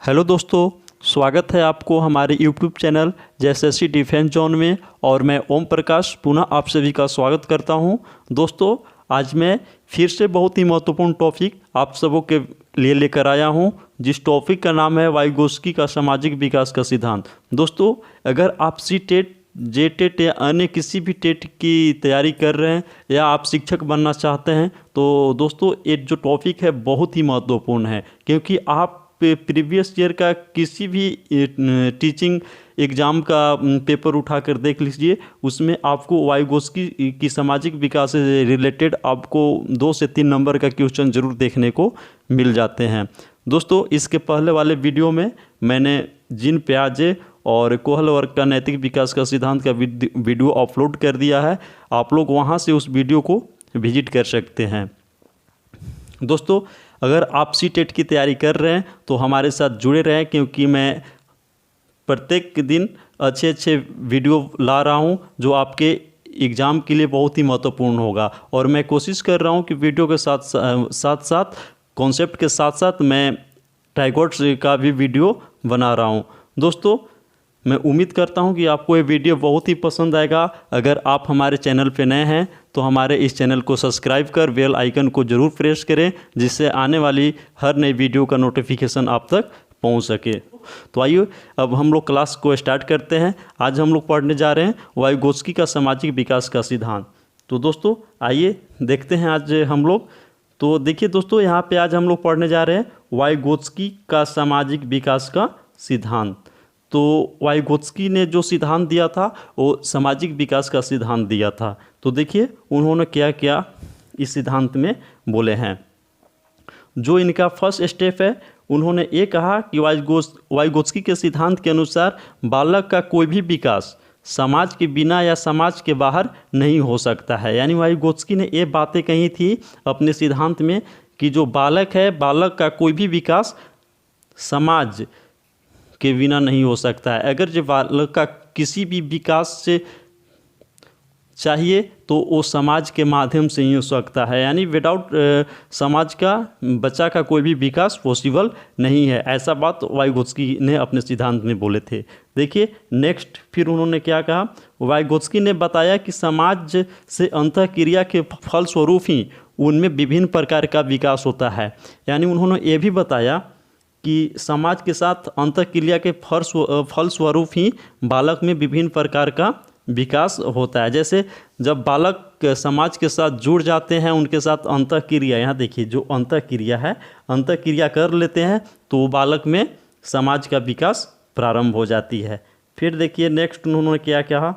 Hello दोस्तों, स्वागत है आपको हमारे YouTube channel JSSC defence zone में। और मैं ओम प्रकाश पुनः आप सभी का स्वागत करता हूं। दोस्तों, आज मैं फिर से बहुत ही महत्वपूर्ण टॉपिक आप सबों के लिए लेकर आया हूं, जिस टॉपिक का नाम है वाइगोत्स्की का सामाजिक विकास का सिद्धांत। दोस्तों, अगर आप सी टेट, जे टेट या अन्य किसी भी टेट की तैयारी कर रहे हैं या आप शिक्षक बनना चाहते हैं, तो दोस्तों ये जो टॉपिक है बहुत ही महत्वपूर्ण है, क्योंकि आप प्रीवियस ईयर का किसी भी टीचिंग एग्ज़ाम का पेपर उठा कर देख लीजिए, उसमें आपको वाइगोत्स्की की सामाजिक विकास से रिलेटेड आपको 2 से 3 नंबर का क्वेश्चन जरूर देखने को मिल जाते हैं। दोस्तों, इसके पहले वाले वीडियो में मैंने जीन पियाजे और कोहल वर्ग का नैतिक विकास का सिद्धांत का वीडियो अपलोड कर दिया है। आप लोग वहाँ से उस वीडियो को विजिट कर सकते हैं। दोस्तों, अगर आप सी टेट की तैयारी कर रहे हैं तो हमारे साथ जुड़े रहें, क्योंकि मैं प्रत्येक दिन अच्छे वीडियो ला रहा हूं जो आपके एग्ज़ाम के लिए बहुत ही महत्वपूर्ण होगा। और मैं कोशिश कर रहा हूं कि वीडियो के साथ कॉन्सेप्ट के साथ साथ मैं ट्राइगोट्स का भी वीडियो बना रहा हूं। दोस्तों, मैं उम्मीद करता हूं कि आपको ये वीडियो बहुत ही पसंद आएगा। अगर आप हमारे चैनल पे नए हैं तो हमारे इस चैनल को सब्सक्राइब कर बेल आइकन को ज़रूर प्रेस करें, जिससे आने वाली हर नई वीडियो का नोटिफिकेशन आप तक पहुंच सके। तो आइए अब हम लोग क्लास को स्टार्ट करते हैं। आज हम लोग पढ़ने जा रहे हैं वाइगोत्स्की का सामाजिक विकास का सिद्धांत। तो दोस्तों, आइए देखते हैं आज हम लोग। तो देखिए दोस्तों, यहाँ पे आज हम लोग पढ़ने जा रहे हैं वाइगोत्स्की का सामाजिक विकास का सिद्धांत। तो वाइगोत्स्की ने जो सिद्धांत दिया था वो सामाजिक विकास का सिद्धांत दिया था। तो देखिए उन्होंने क्या क्या इस सिद्धांत में बोले हैं। जो इनका फर्स्ट स्टेप है, उन्होंने ये कहा कि वाइगोत्स्की के सिद्धांत के अनुसार बालक का कोई भी विकास समाज के बिना या समाज के बाहर नहीं हो सकता है। यानी वाइगोत्स्की ने ये बातें कही थी अपने सिद्धांत में कि जो बालक है, बालक का कोई भी विकास समाज के बिना नहीं हो सकता है। अगर जो बालक का किसी भी विकास से चाहिए तो वो समाज के माध्यम से ही हो सकता है। यानी विदाउट समाज का बच्चा का कोई भी विकास पॉसिबल नहीं है। ऐसा बात वाइगोत्स्की ने अपने सिद्धांत में बोले थे। देखिए नेक्स्ट फिर उन्होंने क्या कहा। वाइगोत्स्की ने बताया कि समाज से अंतःक्रिया के फलस्वरूप ही उनमें विभिन्न प्रकार का विकास होता है। यानी उन्होंने ये भी बताया कि समाज के साथ अंतःक्रिया के फलस्वरूप ही बालक में विभिन्न प्रकार का विकास होता है। जैसे जब बालक समाज के साथ जुड़ जाते हैं, उनके साथ अंतःक्रिया, यहाँ देखिए जो अंतःक्रिया है, अंतःक्रिया कर लेते हैं तो बालक में समाज का विकास प्रारंभ हो जाती है। फिर देखिए नेक्स्ट उन्होंने क्या कहा।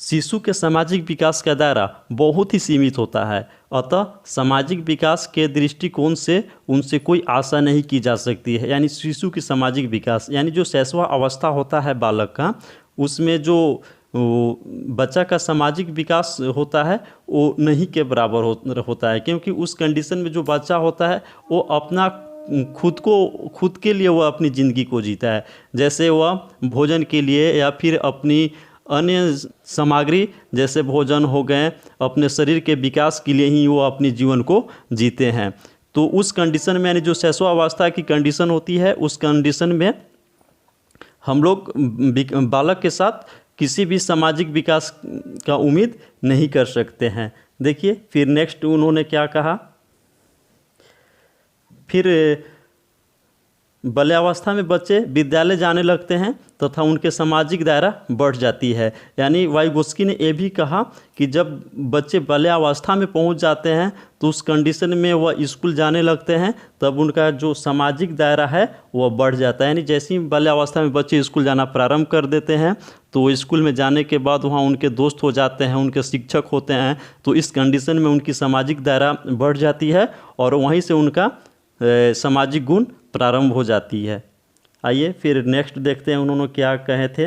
शिशु के सामाजिक विकास का दायरा बहुत ही सीमित होता है, अतः सामाजिक विकास के दृष्टिकोण से उनसे कोई आशा नहीं की जा सकती है। यानी शिशु की सामाजिक विकास, यानी जो शैशव अवस्था होता है बालक का, उसमें जो बच्चा का सामाजिक विकास होता है वो नहीं के बराबर होता है, क्योंकि उस कंडीशन में जो बच्चा होता है वो अपना खुद के लिए वह अपनी ज़िंदगी को जीता है। जैसे वह भोजन के लिए या फिर अपनी अन्य सामग्री जैसे भोजन हो गए, अपने शरीर के विकास के लिए ही वो अपने जीवन को जीते हैं। तो उस कंडीशन में, यानी जो शैशवावस्था की कंडीशन होती है, उस कंडीशन में हम लोग बालक के साथ किसी भी सामाजिक विकास का उम्मीद नहीं कर सकते हैं। देखिए फिर नेक्स्ट उन्होंने क्या कहा। फिर बाल्यावस्था में बच्चे विद्यालय जाने लगते हैं तथा उनके सामाजिक दायरा बढ़ जाती है। यानी वाइगोत्स्की ने यह भी कहा कि जब बच्चे बाल्यावस्था में पहुंच जाते हैं तो उस कंडीशन में वह स्कूल जाने लगते हैं, तब उनका जो सामाजिक दायरा है वह बढ़ जाता है। यानी जैसे ही बाल्यावस्था में बच्चे स्कूल जाना प्रारंभ कर देते हैं तो स्कूल में जाने के बाद वहाँ उनके दोस्त हो जाते हैं, उनके शिक्षक होते हैं, तो इस कंडीशन में उनकी सामाजिक दायरा बढ़ जाती है और वहीं से उनका सामाजिक गुण प्रारंभ हो जाती है। आइए फिर नेक्स्ट देखते हैं उन्होंने क्या कहे थे।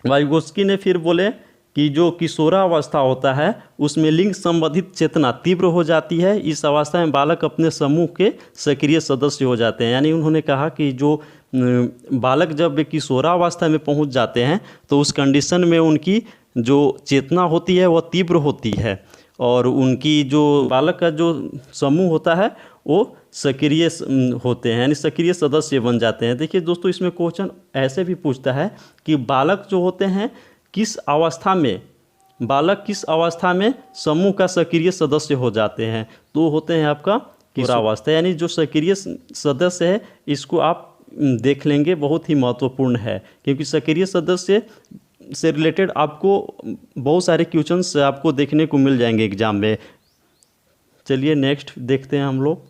वाइगोत्स्की ने फिर बोले कि जो किशोरावस्था होता है उसमें लिंग संबंधित चेतना तीव्र हो जाती है। इस अवस्था में बालक अपने समूह के सक्रिय सदस्य हो जाते हैं। यानी उन्होंने कहा कि जो बालक जब किशोरावस्था में पहुंच जाते हैं तो उस कंडीशन में उनकी जो चेतना होती है वह तीव्र होती है और उनकी जो बालक का जो समूह होता है वो सक्रिय होते हैं, यानी सक्रिय सदस्य बन जाते हैं। देखिए दोस्तों, इसमें क्वेश्चन ऐसे भी पूछता है कि बालक जो होते हैं बालक किस अवस्था में समूह का सक्रिय सदस्य हो जाते हैं, तो होते हैं आपका किशोरावस्था। यानी जो सक्रिय सदस्य है इसको आप देख लेंगे, बहुत ही महत्वपूर्ण है, क्योंकि सक्रिय सदस्य से रिलेटेड आपको बहुत सारे क्वेश्चंस आपको देखने को मिल जाएंगे एग्जाम में। चलिए नेक्स्ट देखते हैं हम लोग।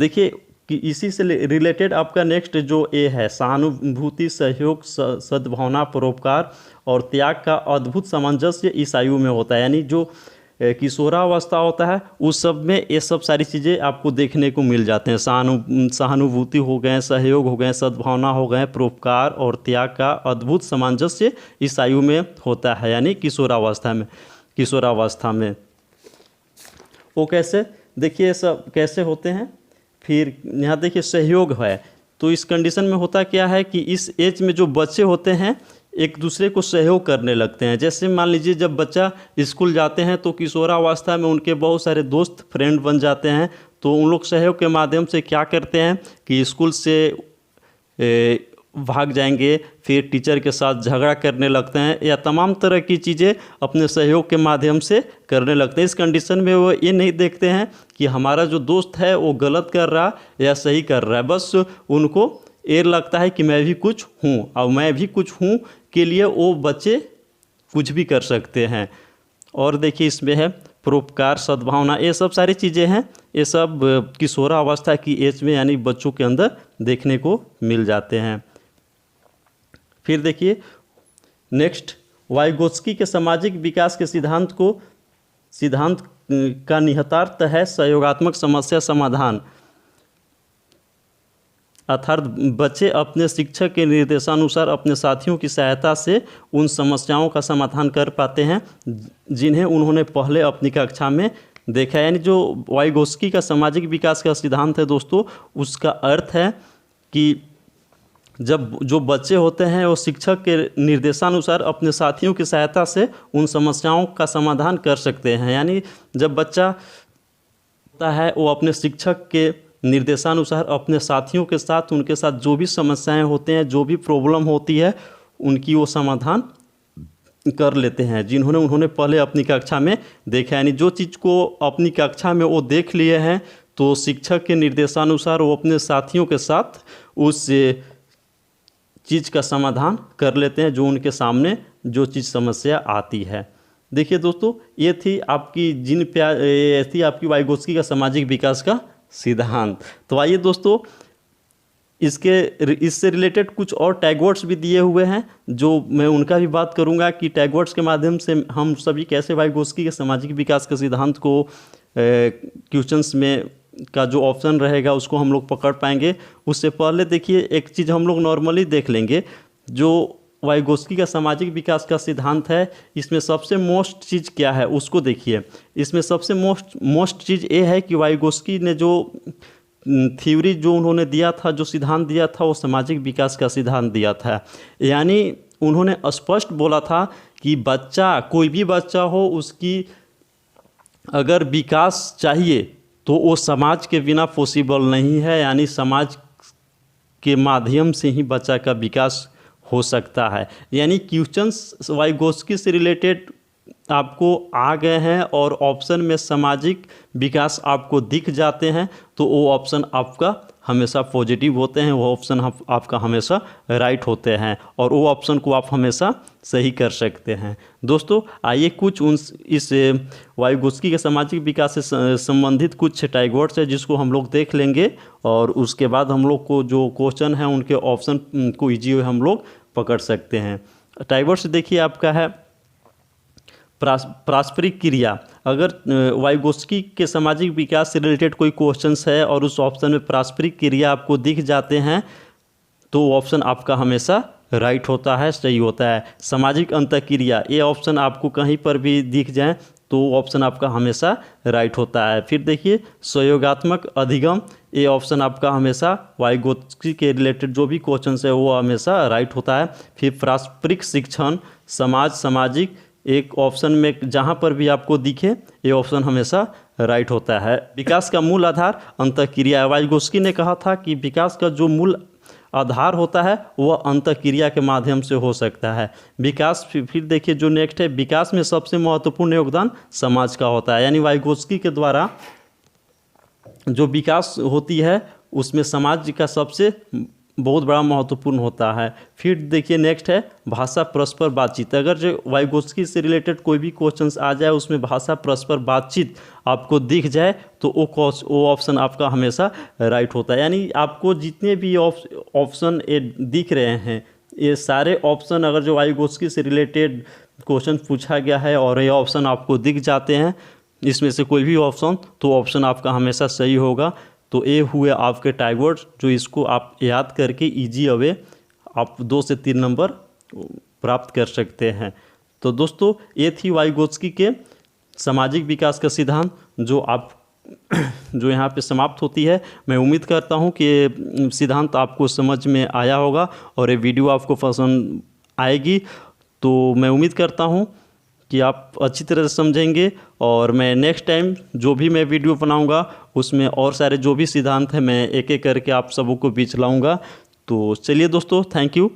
देखिए कि इसी से रिलेटेड आपका नेक्स्ट जो ए है, सहानुभूति, सहयोग, सद्भावना, परोपकार और त्याग का अद्भुत सामंजस्य इस आयु में होता है। यानी जो किशोरावस्था होता है उस सब में ये सब सारी चीज़ें आपको देखने को मिल जाते हैं। सहानुभूति हो गए, सहयोग हो गए, सद्भावना हो गए, परोपकार और त्याग का अद्भुत सामंजस्य इस आयु में होता है, यानी किशोरावस्था में। वो कैसे, देखिए सब कैसे होते हैं। फिर यहाँ देखिए सहयोग है, तो इस कंडीशन में होता क्या है कि इस एज में जो बच्चे होते हैं एक दूसरे को सहयोग करने लगते हैं। जैसे मान लीजिए जब बच्चा स्कूल जाते हैं तो किशोरावस्था में उनके बहुत सारे दोस्त फ्रेंड बन जाते हैं, तो उन लोग सहयोग के माध्यम से क्या करते हैं कि स्कूल से भाग जाएंगे, फिर टीचर के साथ झगड़ा करने लगते हैं, या तमाम तरह की चीज़ें अपने सहयोग के माध्यम से करने लगते हैं। इस कंडीशन में वो ये नहीं देखते हैं कि हमारा जो दोस्त है वो गलत कर रहा या सही कर रहा है, बस उनको ये लगता है कि मैं भी कुछ हूँ, और मैं भी कुछ हूँ के लिए वो बच्चे कुछ भी कर सकते हैं। और देखिए इसमें है परोपकार, सद्भावना, ये सब सारी चीज़ें हैं, ये सब किशोरावस्था की एज में यानी बच्चों के अंदर देखने को मिल जाते हैं। फिर देखिए नेक्स्ट, वाइगोत्स्की के सामाजिक विकास के सिद्धांत का निहितार्थ है सहयोगात्मक समस्या समाधान, अर्थात बच्चे अपने शिक्षक के निर्देशानुसार अपने साथियों की सहायता से उन समस्याओं का समाधान कर पाते हैं जिन्हें उन्होंने पहले अपनी कक्षा में देखा। यानी जो वाइगोत्स्की का सामाजिक विकास का सिद्धांत है दोस्तों, उसका अर्थ है कि जब जो बच्चे होते हैं वो शिक्षक के निर्देशानुसार अपने साथियों की सहायता से उन समस्याओं का समाधान कर सकते हैं। यानी जब बच्चा होता है वो अपने शिक्षक के निर्देशानुसार अपने साथियों के साथ, उनके साथ जो भी समस्याएं होते हैं, जो भी प्रॉब्लम होती है, उनकी वो समाधान कर लेते हैं जिन्होंने उन्होंने पहले अपनी कक्षा में देखा। यानी जो चीज़ को अपनी कक्षा में वो देख लिए हैं, तो शिक्षक के निर्देशानुसार वो अपने साथियों के साथ उस चीज़ का समाधान कर लेते हैं जो उनके सामने जो चीज़ समस्या आती है। देखिए दोस्तों, ये थी आपकी वाइगोत्स्की का सामाजिक विकास का सिद्धांत। तो आइए दोस्तों, इससे रिलेटेड कुछ और टैगवर्ड्स भी दिए हुए हैं, जो मैं उनका भी बात करूंगा कि टैगवर्ड्स के माध्यम से हम सभी कैसे वाइगोत्स्की के सामाजिक विकास के सिद्धांत को क्वेश्चंस में का जो ऑप्शन रहेगा उसको हम लोग पकड़ पाएंगे। उससे पहले देखिए एक चीज़ हम लोग नॉर्मली देख लेंगे, जो वाइगोत्स्की का सामाजिक विकास का सिद्धांत है, इसमें सबसे मोस्ट चीज़ क्या है उसको देखिए। इसमें सबसे मोस्ट चीज़ ये है कि वाइगोत्स्की ने जो थ्योरी जो उन्होंने दिया था, जो सिद्धांत दिया था, वो सामाजिक विकास का सिद्धांत दिया था। यानी उन्होंने स्पष्ट बोला था कि बच्चा, कोई भी बच्चा हो, उसकी अगर विकास चाहिए तो वो समाज के बिना पॉसिबल नहीं है। यानी समाज के माध्यम से ही बच्चा का विकास हो सकता है। यानी क्वेश्चंस वाइगोत्स्की से रिलेटेड आपको आ गए हैं और ऑप्शन में सामाजिक विकास आपको दिख जाते हैं, तो वो ऑप्शन आपका हमेशा पॉजिटिव होते हैं, वो ऑप्शन आपका हमेशा राइट होते हैं, और वो ऑप्शन को आप हमेशा सही कर सकते हैं। दोस्तों आइए कुछ इस वाइगोत्स्की के सामाजिक विकास से संबंधित कुछ टैगवर्ड्स है जिसको हम लोग देख लेंगे, और उसके बाद हम लोग को जो क्वेश्चन है उनके ऑप्शन को ईजी हम लोग पकड़ सकते हैं। टैगवर्ड्स देखिए आपका है पारस्परिक क्रिया। अगर वाइगोत्स्की के सामाजिक विकास से रिलेटेड कोई क्वेश्चंस है और उस ऑप्शन में पारस्परिक क्रिया आपको दिख जाते हैं, तो ऑप्शन आपका हमेशा राइट होता है, सही होता है। सामाजिक अंतःक्रिया, ये ऑप्शन आपको कहीं पर भी दिख जाए तो ऑप्शन आपका हमेशा राइट होता है। फिर देखिए सहयोगात्मक अधिगम, ये ऑप्शन आपका हमेशा वाइगोत्स्की के रिलेटेड जो भी क्वेश्चन है वो हमेशा राइट होता है। फिर पारस्परिक शिक्षण, सामाजिक एक ऑप्शन में जहाँ पर भी आपको दिखे ये ऑप्शन हमेशा राइट होता है। विकास का मूल आधार अंतःक्रिया है। वाइगोत्स्की ने कहा था कि विकास का जो मूल आधार होता है वह अंतःक्रिया के माध्यम से हो सकता है। विकास फिर देखिए जो नेक्स्ट है, विकास में सबसे महत्वपूर्ण योगदान समाज का होता है। यानी वाइगोत्स्की के द्वारा जो विकास होती है उसमें समाज का सबसे बहुत बड़ा महत्वपूर्ण होता है। फिर देखिए नेक्स्ट है भाषा परस्पर बातचीत। अगर जो वाइगोत्स्की से रिलेटेड कोई भी क्वेश्चंस आ जाए उसमें भाषा परस्पर बातचीत आपको दिख जाए तो वो ऑप्शन आपका हमेशा राइट होता है। यानी आपको जितने भी ऑप्शन दिख रहे हैं ये सारे ऑप्शन अगर जो वाइगोत्स्की से रिलेटेड क्वेश्चन पूछा गया है और ये ऑप्शन आपको दिख जाते हैं इसमें से कोई भी ऑप्शन तो ऑप्शन आपका हमेशा सही होगा। तो ये हुए आपके टाइप वर्ड्स जो इसको आप याद करके इजी अवे आप 2 से 3 नंबर प्राप्त कर सकते हैं। तो दोस्तों ये थी वाइगोत्स्की के सामाजिक विकास का सिद्धांत जो यहाँ पे समाप्त होती है। मैं उम्मीद करता हूँ कि ये सिद्धांत आपको समझ में आया होगा और ये वीडियो आपको पसंद आएगी। तो मैं उम्मीद करता हूँ कि आप अच्छी तरह से समझेंगे और मैं नेक्स्ट टाइम जो भी मैं वीडियो बनाऊंगा उसमें और सारे जो भी सिद्धांत हैं मैं एक एक करके आप सबों को बीच लाऊंगा। तो चलिए दोस्तों, थैंक यू।